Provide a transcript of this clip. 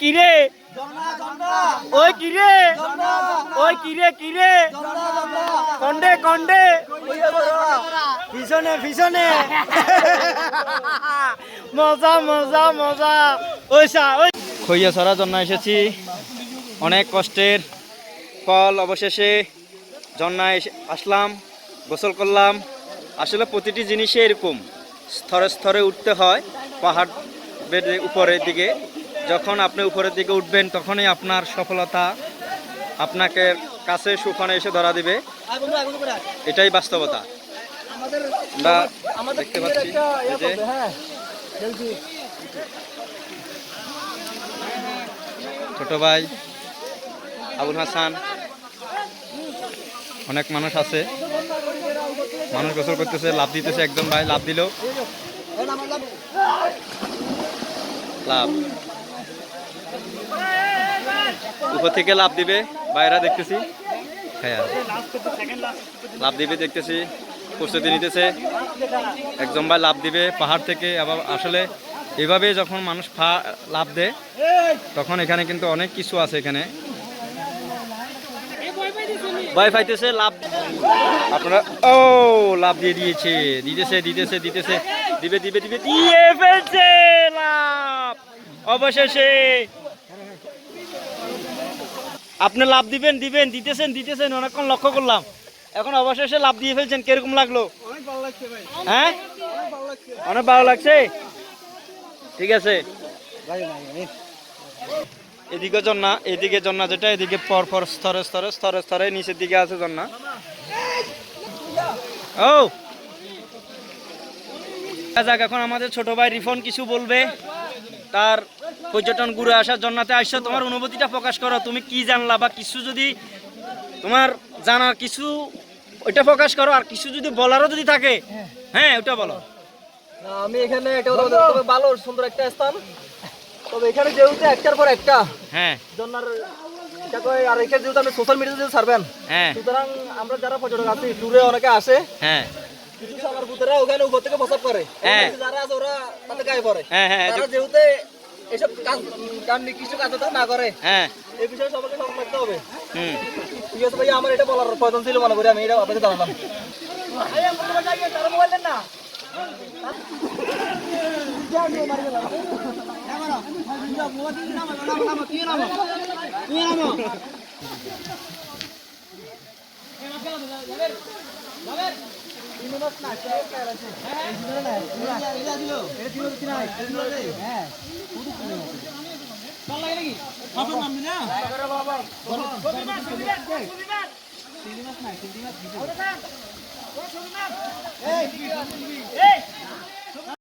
কিরে ওই কিরে ওই কিরে কিরে কন্ডে কন্ডে পিছনে পিছনে মজা মজা মজা ওইসা ওই খইয়া ছড়ার জন্য এসেছি অনেক কষ্টের ফল অবশেষে ঝর্ণায় আসলাম গোসল করলাম। আসলে প্রতিটি জিনিসে এরকম স্তরে স্তরে উঠতে হয়। পাহাড় বেড়ে উপরের দিকে যখন আপনি উপরের দিকে উঠবেন তখনই আপনার সফলতা আপনাকে কাছে সুখানে এসে ধরা দিবে। এটাই বাস্তবতা। আমরা দেখতে পাচ্ছি যে ছোট ভাই আবুল হাসান, অনেক মানুষ আছে, মানুষ গোসল করতেছে, লাভ দিতেছে। একজন ভাই লাভ দিল, লাভ উপর থেকে লাভ দিবে বাইরা দেখতেছি, লাভ দিবে দেখতেছি, প্রস্তুতি নিতেছে। একজন ভাই লাভ দিবে পাহাড় থেকে। আবার আসলে এভাবে যখন মানুষ লাভ দেয় তখন এখানে কিন্তু অনেক কিছু আছে। এখানে ভয় পাইতেছে লাভ আপনারা ও লাভ দিয়ে দিয়েছে, দিতেছে দিতেছে দিতেছে, দিবে দিবে দিবে, দিয়ে ফেলছে লাভ। অবশেষে আপনি লাভ দিবেন দিবেন দিতেছেন দিতেছেন, অনেকক্ষণ লক্ষ্য করলাম। এখন অবশেষে লাভ দিয়ে ফেলছেন, কিরকম লাগলো? হ্যাঁ অনেক ভালো লাগছে। ঠিক আছে, এদিকে ঝর্ণা, এদিকে ঝর্ণা যেটা, এদিকে পর পর স্তরে স্তরে স্তরে স্তরে নিচের দিকে আছে ঝর্ণা। ও যাক, এখন আমাদের ছোট ভাই রিফন কিছু বলবে। তার পর্যটন ঘুরে আসার ঝর্ণাতে আসছো, তোমার অনুভূতিটা প্রকাশ করো। তুমি কি জানলা বা কিছু যদি তোমার জানার কিছু ওইটা প্রকাশ করো, আর কিছু যদি বলারও যদি থাকে হ্যাঁ ওটা বলো। আমি এখানে একটা কথা বলতে, ভালো সুন্দর একটা স্থান। তবে এখানে যেহেতু একটার পর একটা হ্যাঁ জন্নার এটা কয়, আর এখানে যেহেতু আপনি সোশ্যাল মিডিয়াতে ছাড়বেন, হ্যাঁ সুতরাং আমরা যারা পর্যটক আছি ট্যুরে অনেকে আসে, হ্যাঁ কিছু সামার ভূতেরা ওখানে উপর থেকে প্রসাব করে, হ্যাঁ যারা আছে ওরা তাতে গায়ে পড়ে। হ্যাঁ হ্যাঁ তারা যেহেতু এসব কাজ কিছু কাজ না করে, হ্যাঁ এই বিষয়ে সবাইকে সতর্ক থাকতে হবে। হুম ঠিক আছে ভাই, আমার এটা বলার প্রয়োজন ছিল মনে করি, আমি এটা আপনাকে জানালাম। এই